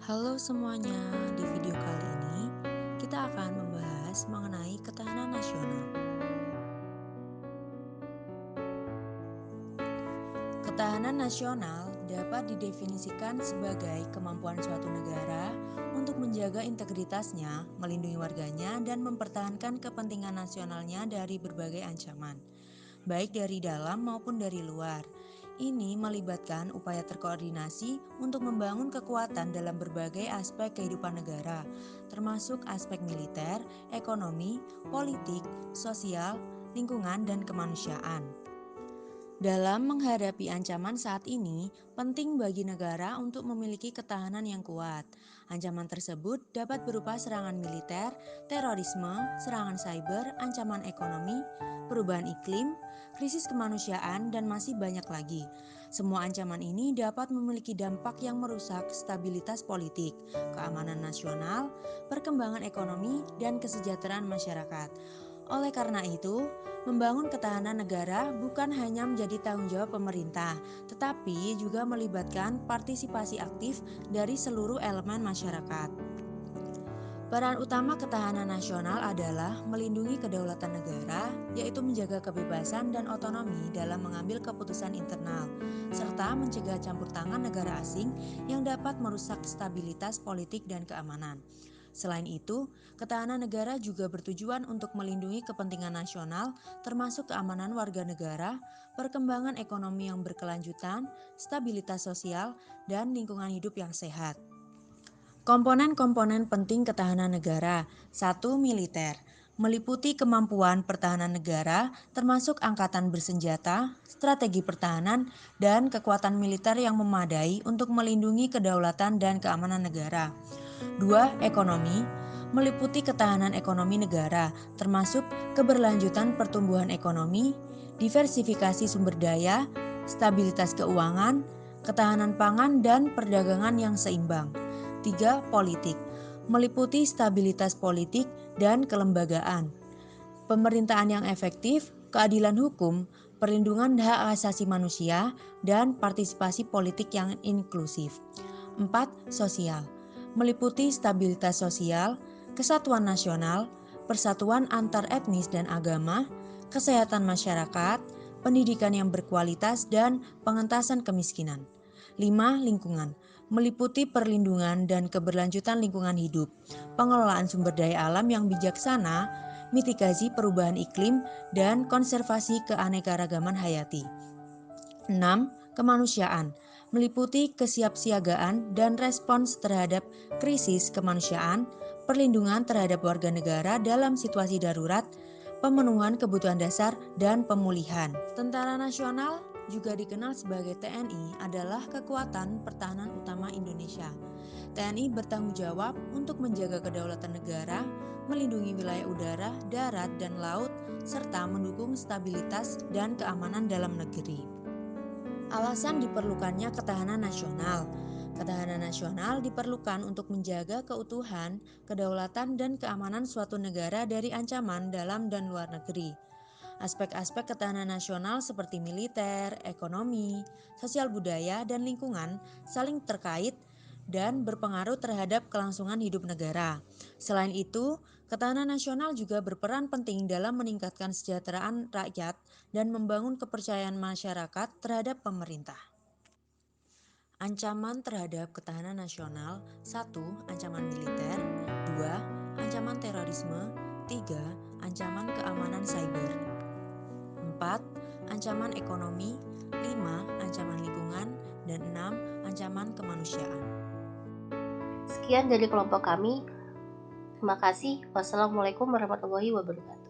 Halo semuanya, di video kali ini kita akan membahas mengenai ketahanan nasional. Ketahanan nasional dapat didefinisikan sebagai kemampuan suatu negara untuk menjaga integritasnya, melindungi warganya, dan mempertahankan kepentingan nasionalnya dari berbagai ancaman, baik dari dalam maupun dari luar. Ini melibatkan upaya terkoordinasi untuk membangun kekuatan dalam berbagai aspek kehidupan negara, termasuk aspek militer, ekonomi, politik, sosial, lingkungan, dan kemanusiaan. Dalam menghadapi ancaman saat ini, penting bagi negara untuk memiliki ketahanan yang kuat. Ancaman tersebut dapat berupa serangan militer, terorisme, serangan cyber, ancaman ekonomi, perubahan iklim, krisis kemanusiaan, dan masih banyak lagi. Semua ancaman ini dapat memiliki dampak yang merusak stabilitas politik, keamanan nasional, perkembangan ekonomi, dan kesejahteraan masyarakat. Oleh karena itu, membangun ketahanan negara bukan hanya menjadi tanggung jawab pemerintah, tetapi juga melibatkan partisipasi aktif dari seluruh elemen masyarakat. Peran utama ketahanan nasional adalah melindungi kedaulatan negara, yaitu menjaga kebebasan dan otonomi dalam mengambil keputusan internal, serta mencegah campur tangan negara asing yang dapat merusak stabilitas politik dan keamanan. Selain itu, ketahanan negara juga bertujuan untuk melindungi kepentingan nasional, termasuk keamanan warga negara, perkembangan ekonomi yang berkelanjutan, stabilitas sosial, dan lingkungan hidup yang sehat. Komponen-komponen penting ketahanan negara. 1. Militer. Meliputi kemampuan pertahanan negara, termasuk angkatan bersenjata, strategi pertahanan, dan kekuatan militer yang memadai untuk melindungi kedaulatan dan keamanan negara. 2. Ekonomi. Meliputi ketahanan ekonomi negara, termasuk keberlanjutan pertumbuhan ekonomi, diversifikasi sumber daya, stabilitas keuangan, ketahanan pangan, dan perdagangan yang seimbang. 3. Politik. Meliputi stabilitas politik dan kelembagaan, pemerintahan yang efektif, keadilan hukum, perlindungan hak asasi manusia, dan partisipasi politik yang inklusif. 4. Sosial. Meliputi stabilitas sosial, kesatuan nasional, persatuan antar etnis dan agama, kesehatan masyarakat, pendidikan yang berkualitas, dan pengentasan kemiskinan. 5. Lingkungan. Meliputi perlindungan dan keberlanjutan lingkungan hidup, pengelolaan sumber daya alam yang bijaksana, mitigasi perubahan iklim, dan konservasi keanekaragaman hayati. 6. Kemanusiaan. Meliputi kesiapsiagaan dan respons terhadap krisis kemanusiaan, perlindungan terhadap warga negara dalam situasi darurat, pemenuhan kebutuhan dasar, dan pemulihan. Tentara Nasional, juga dikenal sebagai TNI, adalah kekuatan pertahanan utama Indonesia. TNI bertanggung jawab untuk menjaga kedaulatan negara, melindungi wilayah udara, darat, dan laut, serta mendukung stabilitas dan keamanan dalam negeri. Alasan diperlukannya ketahanan nasional. Ketahanan nasional diperlukan untuk menjaga keutuhan, kedaulatan, dan keamanan suatu negara dari ancaman dalam dan luar negeri. Aspek-aspek ketahanan nasional seperti militer, ekonomi, sosial budaya, dan lingkungan saling terkait dan berpengaruh terhadap kelangsungan hidup negara. Selain itu, ketahanan nasional juga berperan penting dalam meningkatkan kesejahteraan rakyat dan membangun kepercayaan masyarakat terhadap pemerintah. Ancaman terhadap ketahanan nasional. 1. Ancaman militer. 2. Ancaman terorisme. 3. Ancaman keamanan cyber. 4. Ancaman ekonomi. 5. Ancaman lingkungan. Dan 6. Ancaman kemanusiaan. Sekian dari kelompok kami. Terima kasih. Wassalamualaikum warahmatullahi wabarakatuh.